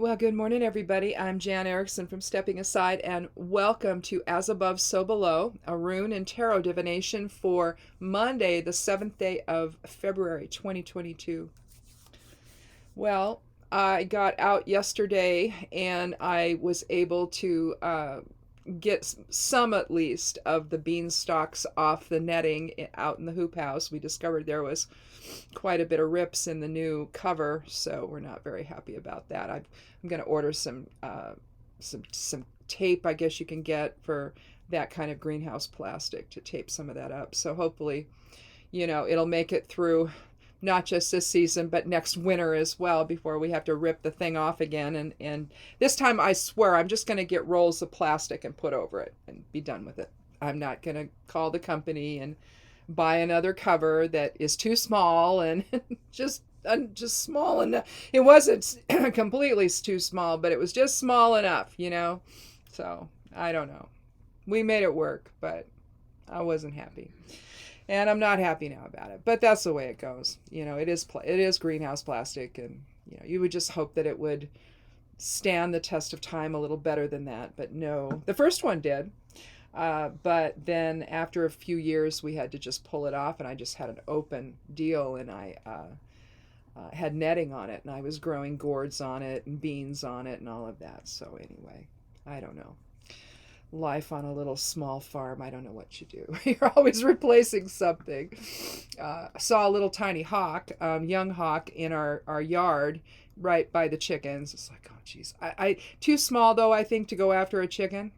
Well, good morning, everybody. I'm Jan Erickson from Stepping Aside, and welcome to As Above, So Below, a rune and tarot divination for Monday, the 7th day of February, 2022. Well, I got out yesterday and I was able to get some, at least, of the beanstalks off the netting out in the hoop house. We discovered there was quite a bit of rips in the new cover, so we're not very happy about that. I'm going to order some tape, I guess you can get for that kind of greenhouse plastic to tape some of that up. So hopefully, it'll make it through not just this season, but next winter as well before we have to rip the thing off again. And this time, I swear, I'm just going to get rolls of plastic and put over it and be done with it. I'm not going to call the company and buy another cover that is too small and just small enough. It wasn't completely too small, but it was just small enough. So I don't know. We made it work, but I wasn't happy. And I'm not happy now about it, but that's the way it goes. It is greenhouse plastic, and you would just hope that it would stand the test of time a little better than that. But no, the first one did. But then after a few years, we had to just pull it off, and I just had an open deal, and I had netting on it, and I was growing gourds on it and beans on it and all of that. So anyway, I don't know. Life on a little small farm, I don't know what you do. You're always replacing something. I saw a little tiny hawk, young hawk, in our yard right by the chickens. It's like, oh geez, I too small though, I think, to go after a chicken.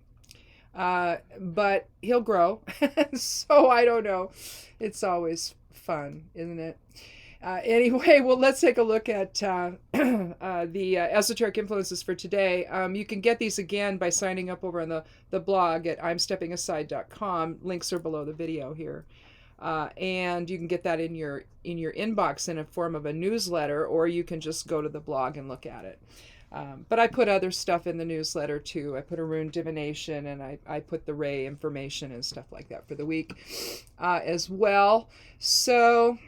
But he'll grow. So I don't know. It's always fun, isn't it? Anyway, well, let's take a look at the esoteric influences for today. You can get these again by signing up over on the blog at imsteppingaside.com. Links are below the video here. And you can get that in your inbox in a form of a newsletter, or you can just go to the blog and look at it. But I put other stuff in the newsletter too. I put a rune divination, and I put the ray information and stuff like that for the week as well. So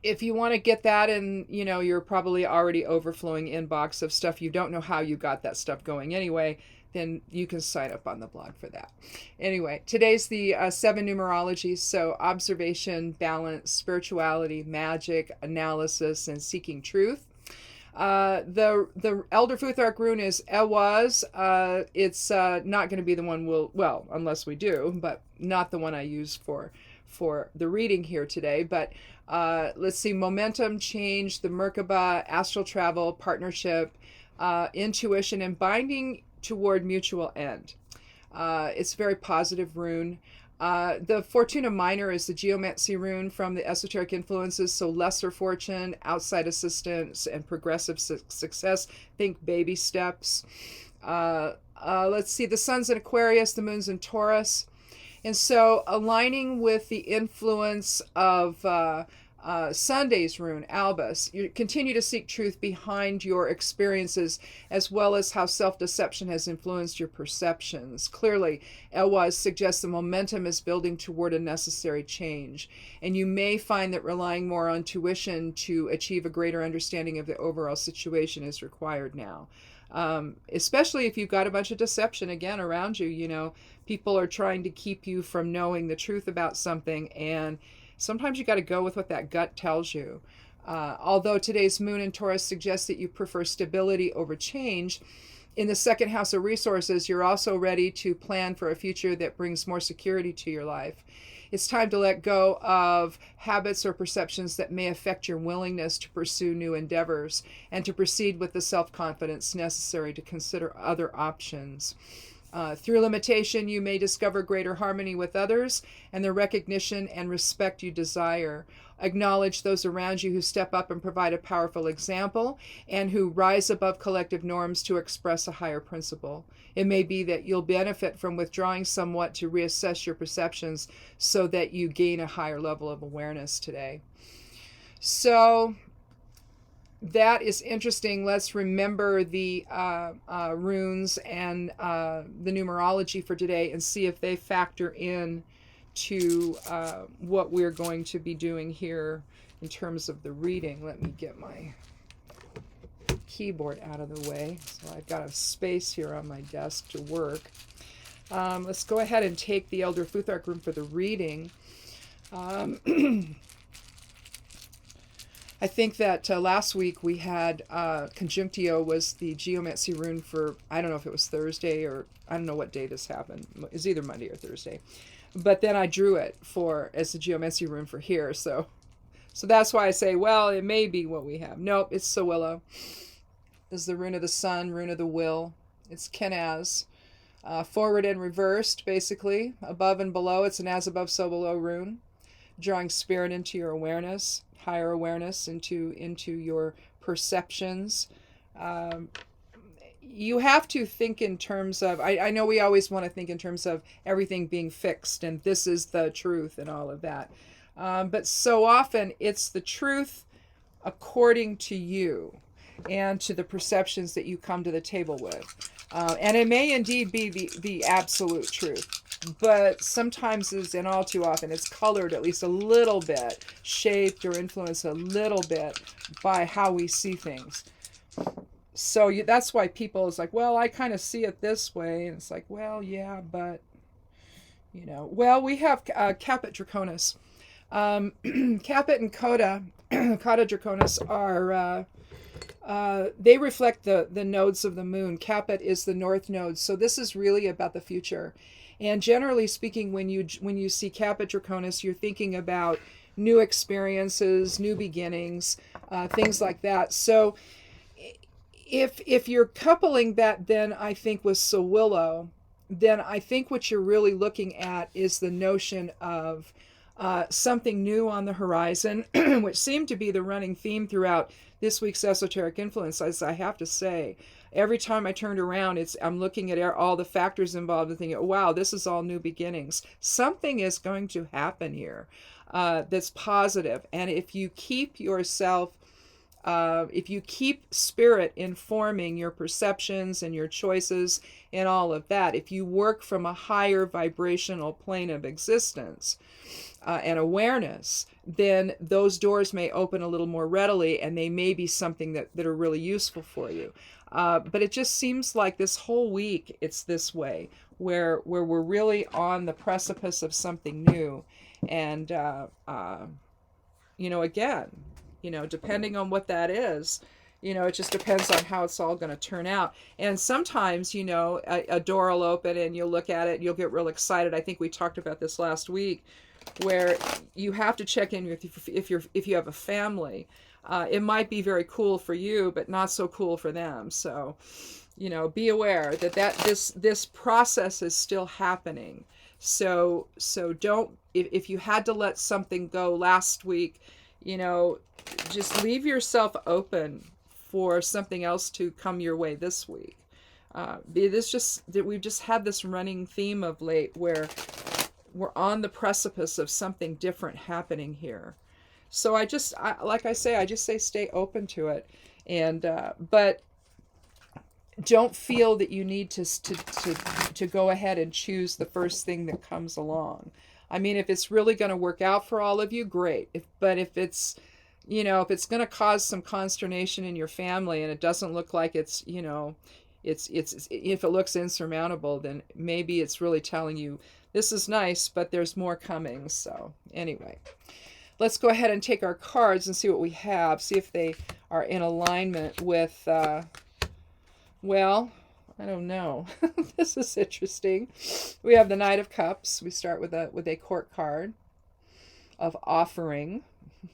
if you want to get that, and you're probably already overflowing inbox of stuff you don't know how you got that stuff going anyway, then you can sign up on the blog for that. Anyway, today's the 7 numerologies. So observation, balance, spirituality, magic, analysis, and seeking truth. The Elder Futhark rune is Ewaz. It's not going to be the one well, unless we do, but not the one I use for the reading here today. But let's see: momentum, change, the Merkaba, astral travel, partnership, intuition, and binding toward mutual end. It's a very positive rune. The Fortuna Minor is the geomancy rune from the esoteric influences, so lesser fortune, outside assistance, and progressive success. Think baby steps. Let's see, the sun's in Aquarius, the moon's in Taurus. And so aligning with the influence of Sunday's rune, Albus, you continue to seek truth behind your experiences, as well as how self-deception has influenced your perceptions. Clearly, Elwaz suggests the momentum is building toward a necessary change, and you may find that relying more on tuition to achieve a greater understanding of the overall situation is required now. Especially if you've got a bunch of deception again around you. People are trying to keep you from knowing the truth about something, and sometimes you got to go with what that gut tells you. Although today's moon in Taurus suggests that you prefer stability over change, in the second house of resources, you're also ready to plan for a future that brings more security to your life. It's time to let go of habits or perceptions that may affect your willingness to pursue new endeavors, and to proceed with the self-confidence necessary to consider other options. Through limitation, you may discover greater harmony with others and the recognition and respect you desire. Acknowledge those around you who step up and provide a powerful example, and who rise above collective norms to express a higher principle. It may be that you'll benefit from withdrawing somewhat to reassess your perceptions so that you gain a higher level of awareness today. So that is interesting. Let's remember the runes and the numerology for today, and see if they factor in to what we're going to be doing here in terms of the reading. Let me get my keyboard out of the way. So I've got a space here on my desk to work. Let's go ahead and take the Elder Futhark room for the reading. I think that last week we had Conjunctio was the Geomancy rune for, I don't know if it was Thursday or I don't know what day this happened. It's either Monday or Thursday. But then I drew it as the Geomancy rune for here. So that's why I say, well, it may be what we have. Nope, it's Sawillo. This is the rune of the sun, rune of the will. It's Kenaz. Forward and reversed, basically. Above and below, it's an as above, so below rune. Drawing spirit into your awareness, higher awareness, into your perceptions. You have to think in terms of, I know we always want to think in terms of everything being fixed and this is the truth and all of that. But so often it's the truth according to you and to the perceptions that you come to the table with. And it may indeed be the absolute truth. But sometimes, and all too often, it's colored at least a little bit, shaped or influenced a little bit by how we see things. So that's why people is like, well, I kind of see it this way. And it's like, well, yeah, but, well, we have Caput Draconis. Caput and Coda Draconis are, they reflect the nodes of the moon. Caput is the north node. So this is really about the future. And generally speaking, when you see Caput Draconis, you're thinking about new experiences, new beginnings, things like that. So if you're coupling that, then I think with Sawillo, then I think what you're really looking at is the notion of something new on the horizon, which seemed to be the running theme throughout this week's Esoteric Influence. As I have to say, every time I turned around, I'm looking at all the factors involved and thinking, oh, wow, this is all new beginnings. Something is going to happen here that's positive. And if you keep yourself, if you keep spirit informing your perceptions and your choices and all of that, if you work from a higher vibrational plane of existence and awareness, then those doors may open a little more readily and they may be something that are really useful for you. But it just seems like this whole week it's this way, where we're really on the precipice of something new. And, again, depending on what that is, it just depends on how it's all going to turn out. And sometimes, a door will open and you'll look at it and you'll get real excited. I think we talked about this last week, where you have to check in with if you have a family. It might be very cool for you, but not so cool for them. So, be aware that this process is still happening. So don't, if you had to let something go last week, just leave yourself open for something else to come your way this week. We've just had this running theme of late where we're on the precipice of something different happening here. So I just say stay open to it, and but don't feel that you need to go ahead and choose the first thing that comes along. I mean, if it's really going to work out for all of you, great. But if it's going to cause some consternation in your family and it doesn't look like it's if it looks insurmountable, then maybe it's really telling you this is nice, but there's more coming. So anyway, let's go ahead and take our cards and see what we have. See if they are in alignment with, well, I don't know. This is interesting. We have the Knight of Cups. We start with a court card of offering,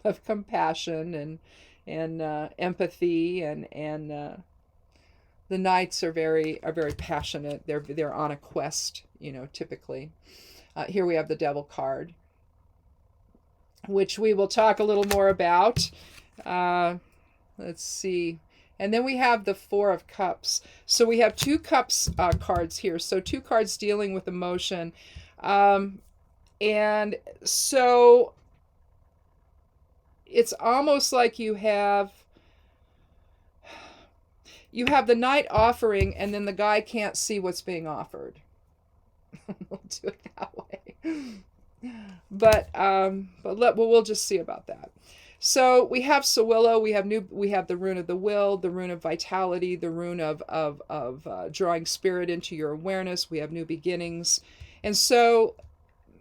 of compassion and empathy, and the knights are very passionate. They're on a quest, typically. Here we have the Devil card, which we will talk a little more about. Let's see. And then we have the Four of Cups. So we have two cups cards here. So two cards dealing with emotion. And so it's almost like you have the knight offering, and then the guy can't see what's being offered. We'll do it that way. But we'll just see about that. So we have Sawillo, we have the rune of the will, the rune of vitality, the rune of drawing spirit into your awareness. We have new beginnings. And so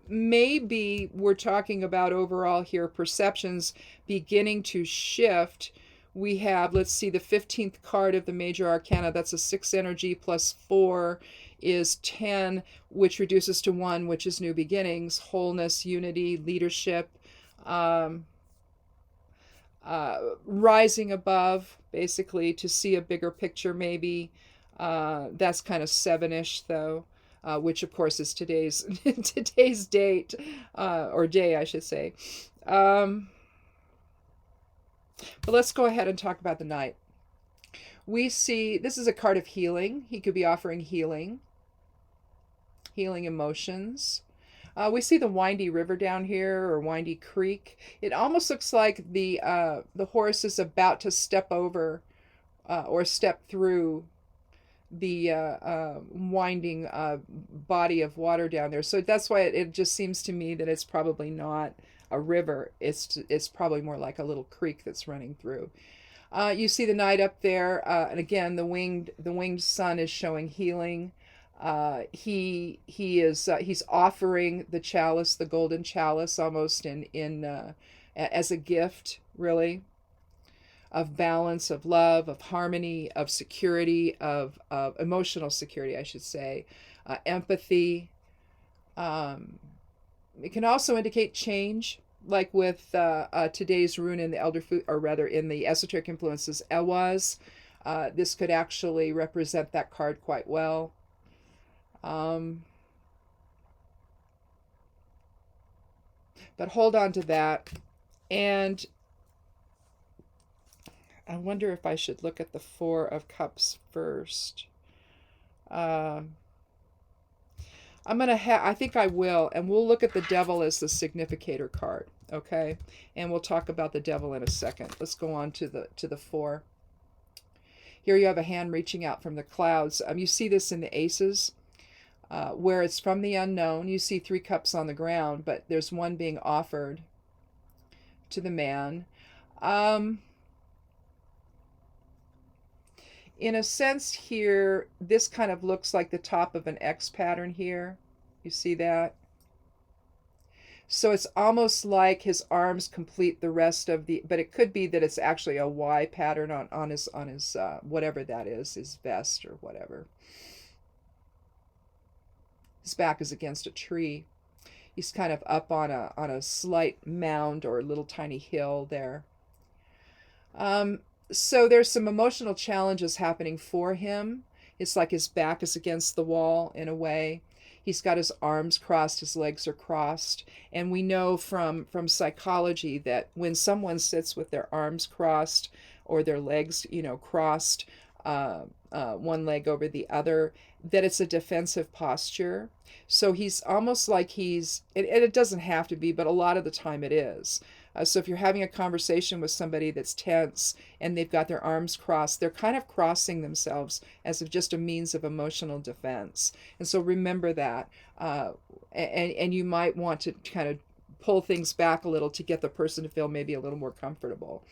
maybe we're talking about overall here perceptions beginning to shift. We have, let's see, the 15th card of the major arcana. That's a 6 energy plus 4 is 10, which reduces to 1, which is new beginnings, wholeness, unity, leadership, um, rising above, basically, to see a bigger picture, maybe. That's kind of 7-ish, though, which, of course, is today's today's date, or day, I should say. But let's go ahead and talk about the Knight. We see, this is a card of healing. He could be offering healing emotions. We see the windy river down here, or windy creek. It almost looks like the horse is about to step over or step through the winding body of water down there. So that's why it just seems to me that it's probably not a river. It's probably more like a little creek that's running through. You see the Knight up there, and again the winged sun is showing healing. He's offering the chalice, the golden chalice, almost in as a gift, really, of balance, of love, of harmony, of security, of emotional security, I should say, empathy. It can also indicate change, like with today's rune in the elder food, or rather in the esoteric influences, Elwaz. This could actually represent that card quite well. But hold on to that. And I wonder if I should look at the 4 of Cups first. I'm going to I think I will, and we'll look at the Devil as the significator card, okay? And we'll talk about the Devil in a second. Let's go on to the 4. Here you have a hand reaching out from the clouds. You see this in the Aces. Where it's from the unknown. You see 3 cups on the ground, but there's one being offered to the man. In a sense here, this kind of looks like the top of an X pattern here. You see that? So it's almost like his arms complete the rest of the, but it could be that it's actually a Y pattern on his whatever that is, his vest or whatever. His back is against a tree. He's kind of up on a slight mound or a little tiny hill there. So there's some emotional challenges happening for him. It's like his back is against the wall in a way. He's got his arms crossed, his legs are crossed. And we know from psychology that when someone sits with their arms crossed or their legs, crossed, one leg over the other, that it's a defensive posture. So he's almost like and it doesn't have to be, but a lot of the time it is. So if you're having a conversation with somebody that's tense and they've got their arms crossed, they're kind of crossing themselves as of just a means of emotional defense. And so remember that. And you might want to kind of pull things back a little to get the person to feel maybe a little more comfortable.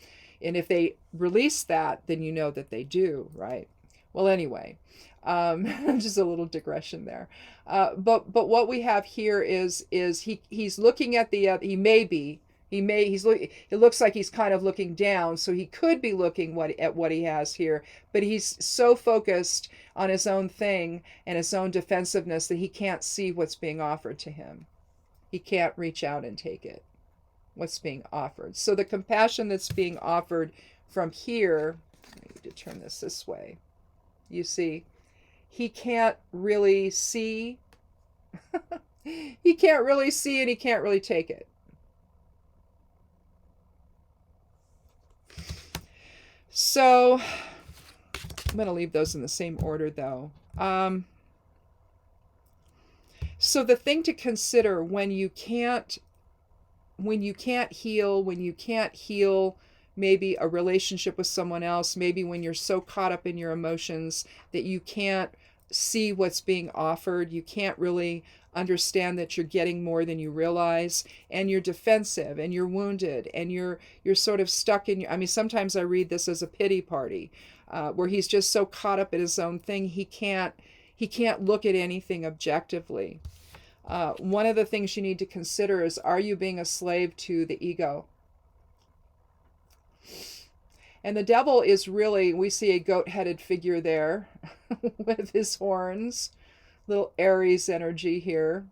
And if they release that, then you know that they do, right? Well, anyway, just a little digression there. But what we have here is he's looking at the it looks like he's kind of looking down, so he could be looking at what he has here, but he's so focused on his own thing and his own defensiveness that he can't see what's being offered to him. He can't reach out and take it, what's being offered. So the compassion that's being offered from here, I need to turn this way. You see, he can't really see. He can't really see and he can't really take it. So I'm going to leave those in the same order, though. So the thing to consider when you can't heal maybe a relationship with someone else, maybe when you're so caught up in your emotions that you can't see what's being offered. You can't really understand that you're getting more than you realize, and you're defensive and you're wounded and you're sort of stuck in your, I mean, sometimes I read this as a pity party, where he's just so caught up in his own thing he can't look at anything objectively. One of the things you need to consider is, are you being a slave to the ego? And the devil is really, we see a goat-headed figure there with his horns, little Aries energy here.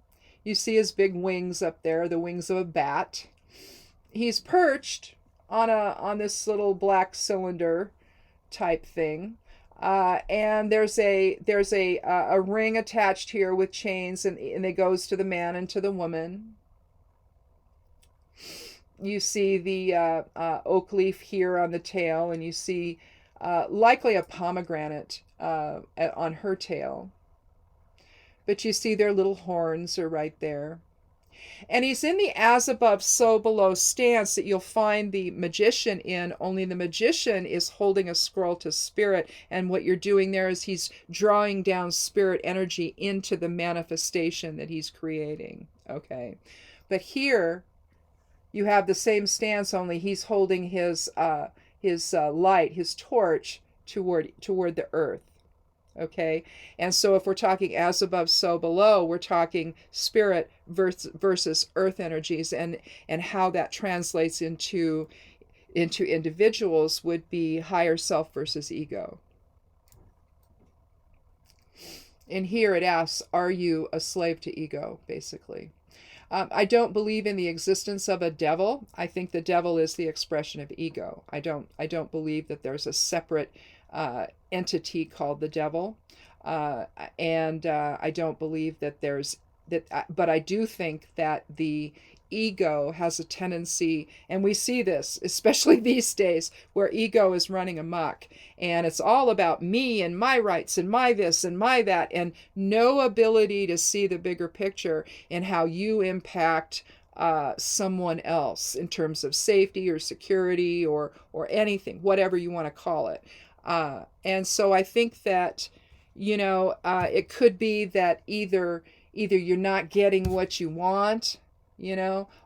You see his big wings up there, the wings of a bat. He's perched on this little black cylinder type thing. And there's a ring attached here with chains, and it goes to the man and to the woman. You see the oak leaf here on the tail, and you see likely a pomegranate on her tail. But you see their little horns are right there. And he's in the as above, so below stance that you'll find the magician in, only the magician is holding a scroll to spirit. And what you're doing there is he's drawing down spirit energy into the manifestation that he's creating. Okay. But here you have the same stance, only he's holding his light, his torch toward the earth. Okay, and so if we're talking as above, so below, we're talking spirit versus earth energies, and how that translates into individuals would be higher self versus ego. And here it asks, are you a slave to ego, basically? I don't believe in the existence of a devil. I think the devil is the expression of ego. I don't believe that there's a separate entity called the devil, and I don't believe that there's that. But I do think that the ego has a tendency, and we see this especially these days, where ego is running amok, and it's all about me and my rights and my this and my that, and no ability to see the bigger picture and how you impact someone else in terms of safety or security or anything, whatever you want to call it. And so I think that, it could be that either you're not getting what you want,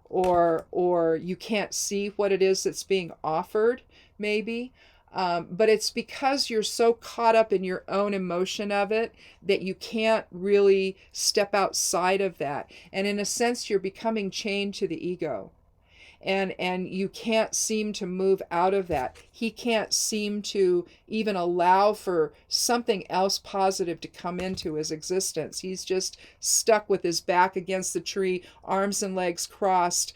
or you can't see what it is that's being offered, maybe. But it's because you're so caught up in your own emotion of it that you can't really step outside of that. And in a sense, you're becoming chained to the ego. And you can't seem to move out of that. He can't seem to even allow for something else positive to come into his existence. He's just stuck with his back against the tree, arms and legs crossed,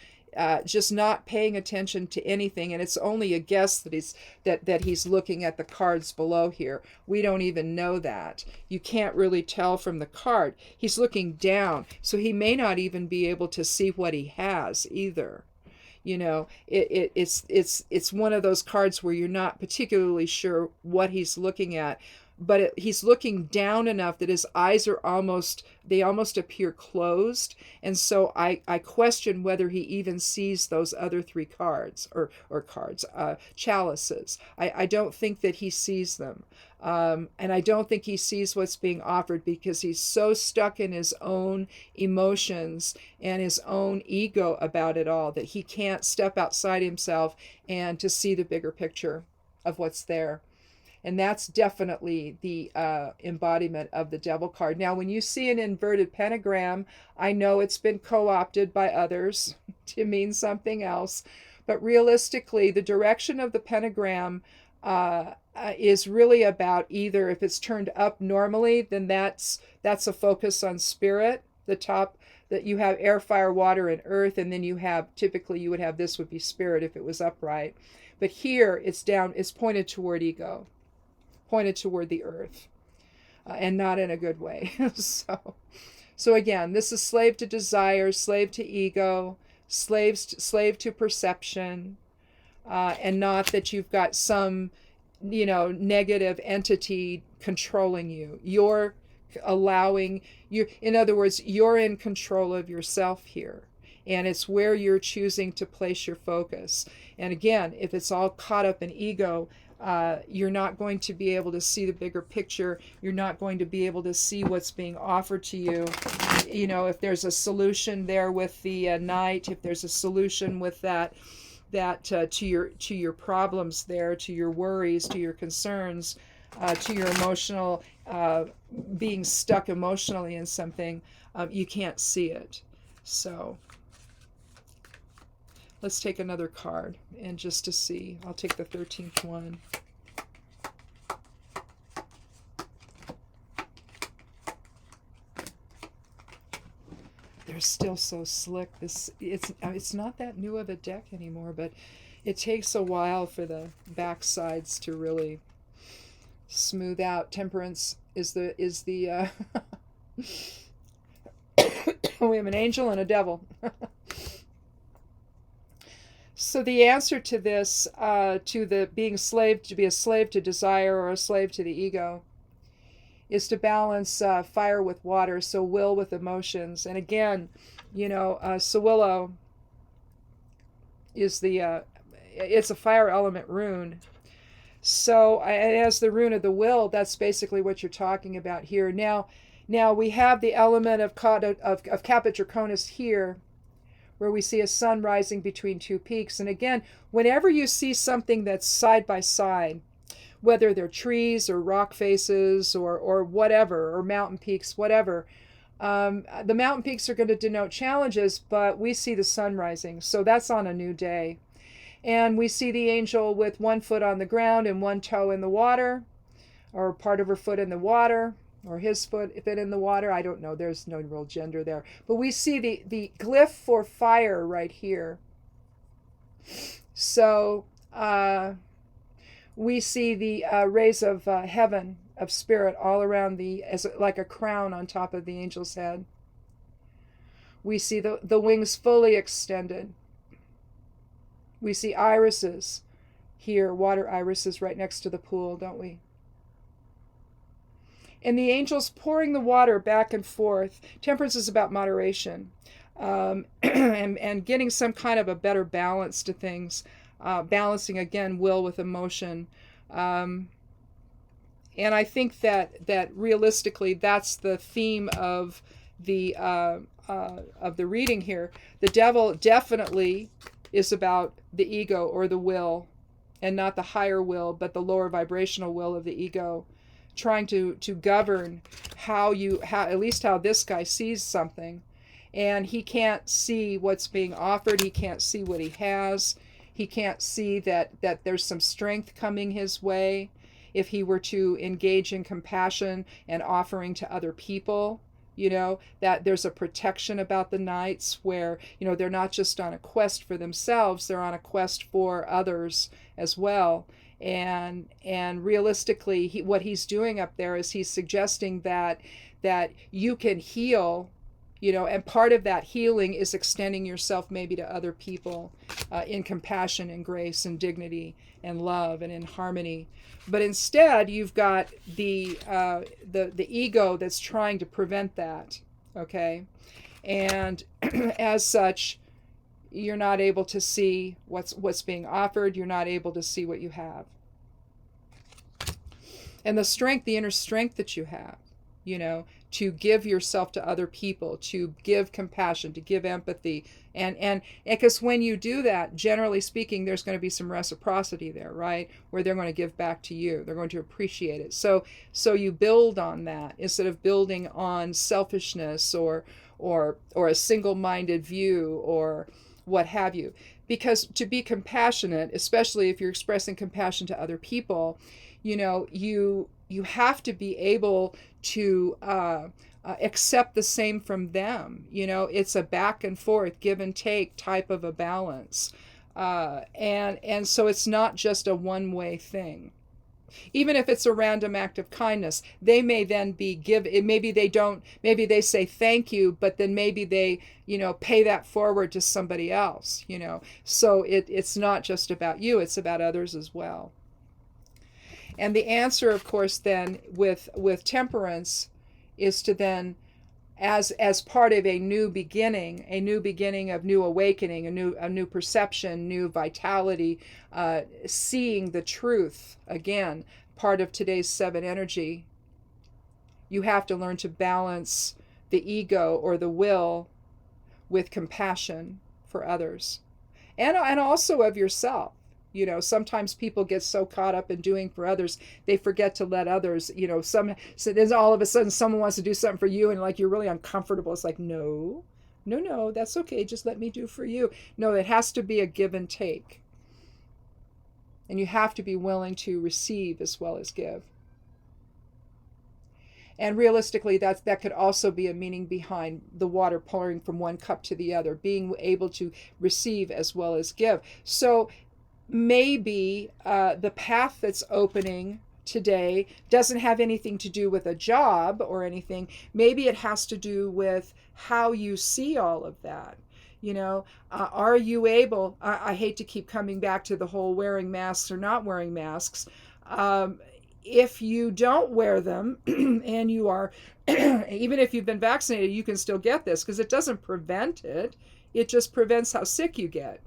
just not paying attention to anything. And it's only a guess that he's looking at the cards below here. We don't even know that. You can't really tell from the card. He's looking down, so he may not even be able to see what he has either. It's one of those cards where you're not particularly sure what he's looking at, but he's looking down enough that his eyes are almost appear closed. And so I question whether he even sees those other three cards or chalices. I don't think that he sees them. And I don't think he sees what's being offered, because he's so stuck in his own emotions and his own ego about it all that he can't step outside himself and to see the bigger picture of what's there. And that's definitely the embodiment of the devil card. Now, when you see an inverted pentagram, I know it's been co-opted by others to mean something else. But realistically, the direction of the pentagram is really about, either if it's turned up normally, then that's a focus on spirit. The top, that you have air, fire, water, and earth, and then you have, typically you would have, this would be spirit if it was upright. But here it's down, it's pointed toward ego, pointed toward the earth, and not in a good way. So again, this is slave to desire, slave to ego, slave to perception, and not that you've got some, negative entity controlling you. You're allowing you, in other words, you're in control of yourself here. And it's where you're choosing to place your focus. And again, if it's all caught up in ego, You're not going to be able to see the bigger picture. You're not going to be able to see what's being offered to you. You know, if there's a solution there with the Knight, if there's a solution with that to your problems there, to your worries, to your concerns, to your emotional being stuck emotionally in something, you can't see it. So let's take another card, and just to see, I'll take the 13th one. They're still so slick. It's not that new of a deck anymore, but it takes a while for the back sides to really smooth out. Temperance is the we have an angel and a devil. So the answer to this, to the being slave, to be a slave to desire or a slave to the ego, is to balance fire with water, so will with emotions. And again, you know, Sawillo is it's a fire element rune. So as the rune of the will, that's basically what you're talking about here. Now we have the element of Caput Draconis here, where we see a sun rising between two peaks. And again, whenever you see something that's side by side, whether they're trees or rock faces or whatever, or mountain peaks, whatever, the mountain peaks are going to denote challenges, but we see the sun rising. So that's on a new day. And we see the angel with one foot on the ground and one toe in the water, or part of her foot in the water, or his foot if it in the water. I don't know. There's no real gender there. But we see the glyph for fire right here. So we see the rays of heaven, of spirit, all around as like a crown on top of the angel's head. We see the wings fully extended. We see irises here, water irises right next to the pool, don't we? And the angel's pouring the water back and forth. Temperance is about moderation, and getting some kind of a better balance to things. Balancing, again, will with emotion. And I think that realistically, that's the theme of the reading here. The devil definitely is about the ego or the will, and not the higher will, but the lower vibrational will of the ego, trying to govern how at least how this guy sees something. And he can't see what's being offered. He can't see what he has. He can't see that there's some strength coming his way if he were to engage in compassion and offering to other people. You know, that there's a protection about the knights where, you know, they're not just on a quest for themselves, they're on a quest for others as well. And realistically, what he's doing up there is he's suggesting that you can heal, you know, and part of that healing is extending yourself maybe to other people in compassion and grace and dignity and love and in harmony. But instead, you've got the ego that's trying to prevent that, okay? And as such, you're not able to see what's being offered. You're not able to see what you have. And the strength, the inner strength that you have, you know, to give yourself to other people, to give compassion, to give empathy. And because when you do that, generally speaking, there's going to be some reciprocity there, right? Where they're going to give back to you. They're going to appreciate it. So you build on that instead of building on selfishness or a single-minded view or what have you. Because to be compassionate, especially if you're expressing compassion to other people, you know, you have to be able to accept the same from them. You know, it's a back and forth, give and take type of a balance. And so it's not just a one-way thing. Even if it's a random act of kindness, they may then be maybe they say thank you, but then maybe they, you know, pay that forward to somebody else, you know. So it's not just about you, it's about others as well. And the answer, of course, then with temperance is to then as part of a new beginning of new awakening, a new perception, new vitality, seeing the truth again, part of today's 7 energy. You have to learn to balance the ego or the will with compassion for others, and also of yourself. Sometimes people get so caught up in doing for others, they forget to let others, so then all of a sudden someone wants to do something for you and like you're really uncomfortable. It's like, no, no, no, that's okay. Just let me do for you. No, it has to be a give and take. And you have to be willing to receive as well as give. And realistically, that could also be a meaning behind the water pouring from one cup to the other, being able to receive as well as give. So maybe the path that's opening today doesn't have anything to do with a job or anything. Maybe it has to do with how you see all of that. Are you able, I hate to keep coming back to the whole wearing masks or not wearing masks. If you don't wear them and you are, even if you've been vaccinated, you can still get this because it doesn't prevent it. It just prevents how sick you get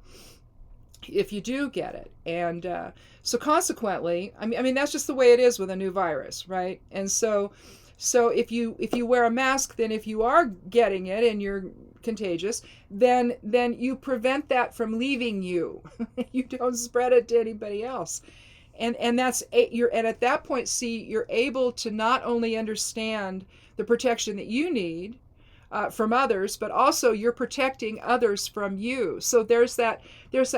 if you do get it. And so consequently, I mean, that's just the way it is with a new virus, right? And so if you wear a mask, then if you are getting it and you're contagious, then you prevent that from leaving you. You don't spread it to anybody else. And that's and at that point, see, you're able to not only understand the protection that you need from others, but also you're protecting others from you. So there's that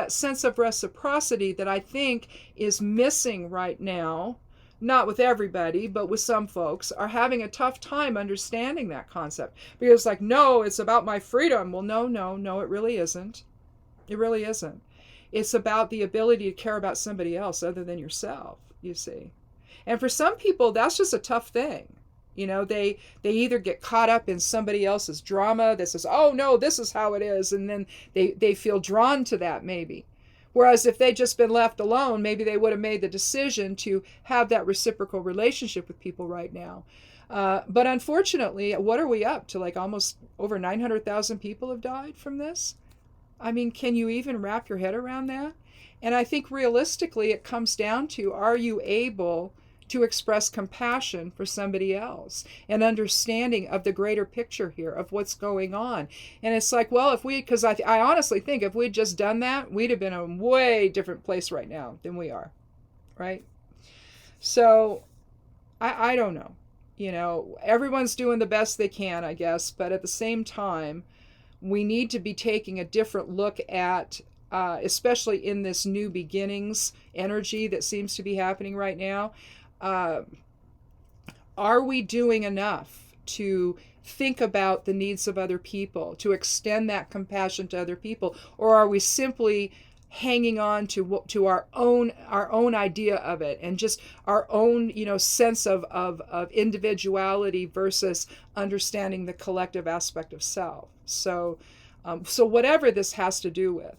sense of reciprocity that I think is missing right now. Not with everybody, but with some folks are having a tough time understanding that concept, because it's like, no, it's about my freedom. Well, no, it really isn't. It really isn't. It's about the ability to care about somebody else other than yourself, you see. And for some people, that's just a tough thing. They either get caught up in somebody else's drama that says, oh, no, this is how it is. And then they feel drawn to that maybe. Whereas if they'd just been left alone, maybe they would have made the decision to have that reciprocal relationship with people right now. But unfortunately, what are we up to? Like almost over 900,000 people have died from this. I mean, can you even wrap your head around that? And I think realistically, it comes down to, are you able to express compassion for somebody else and understanding of the greater picture here of what's going on? And it's like, well, because I honestly think if we'd just done that, we'd have been in a way different place right now than we are, right? So I don't know. Everyone's doing the best they can, I guess, but at the same time, we need to be taking a different look at, especially in this new beginnings energy that seems to be happening right now. Are we doing enough to think about the needs of other people, to extend that compassion to other people, or are we simply hanging on to our own idea of it and just our own sense of individuality versus understanding the collective aspect of self? So whatever this has to do with,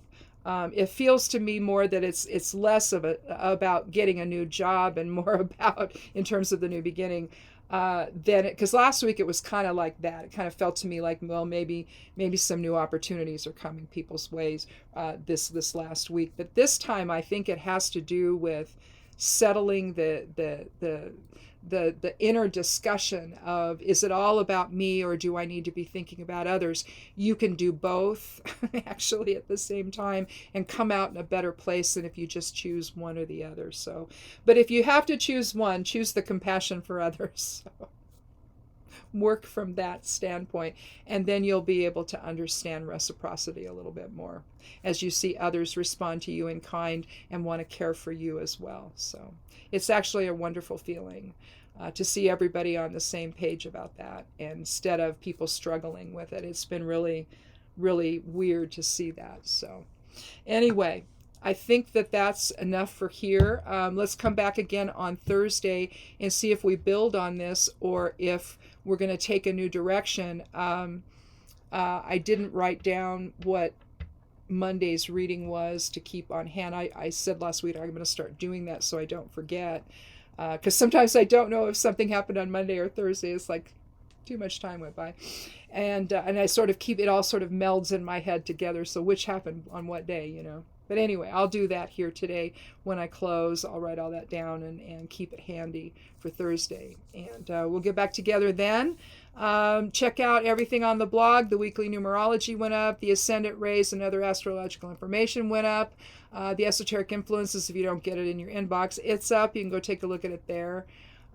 it feels to me more that it's less about getting a new job and more about, in terms of the new beginning, because last week it was kind of like that. It kind of felt to me like, well, maybe some new opportunities are coming people's ways this last week. But this time I think it has to do with settling the inner discussion of, is it all about me or do I need to be thinking about others? You can do both actually at the same time and come out in a better place than if you just choose one or the other. So, but if you have to choose one, choose the compassion for others. So, work from that standpoint, and then you'll be able to understand reciprocity a little bit more as you see others respond to you in kind and want to care for you as well. So it's actually a wonderful feeling to see everybody on the same page about that instead of people struggling with it. It's been really, really weird to see that. So anyway, I think that's enough for here. Let's come back again on Thursday and see if we build on this or if we're going to take a new direction. I didn't write down what Monday's reading was to keep on hand. I said last week I'm going to start doing that so I don't forget. Because sometimes I don't know if something happened on Monday or Thursday. It's like Too much time went by, and I sort of keep it all sort of melds in my head together. So which happened on what day, you know. But anyway, I'll do that here today when I close. I'll write all that down and keep it handy for Thursday. And we'll get back together then. Check out everything on the blog. The weekly numerology went up. The ascendant rays and other astrological information went up. The esoteric influences, if you don't get it in your inbox, it's up. You can go take a look at it there.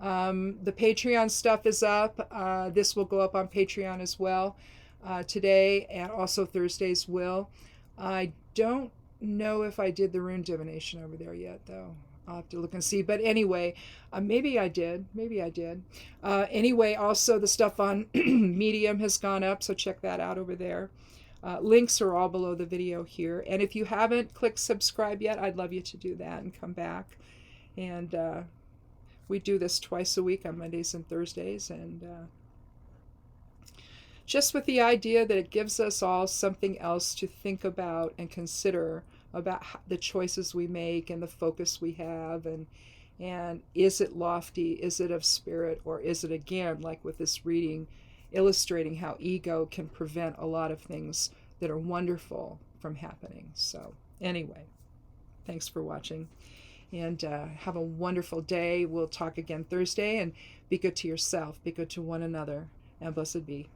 The Patreon stuff is up. This will go up on Patreon as well today, and also Thursdays will. I don't know if I did the rune divination over there yet, though. I'll have to look and see. But anyway, maybe I did. Anyway, also the stuff on Medium has gone up, so check that out over there. Links are all below the video here. And if you haven't clicked subscribe yet, I'd love you to do that and come back. And we do this twice a week on Mondays and Thursdays. And just with the idea that it gives us all something else to think about and consider about the choices we make and the focus we have, and is it lofty, is it of spirit, or is it, again, like with this reading, illustrating how ego can prevent a lot of things that are wonderful from happening. So anyway, thanks for watching, and have a wonderful day. We'll talk again Thursday, and be good to yourself, be good to one another, and blessed be.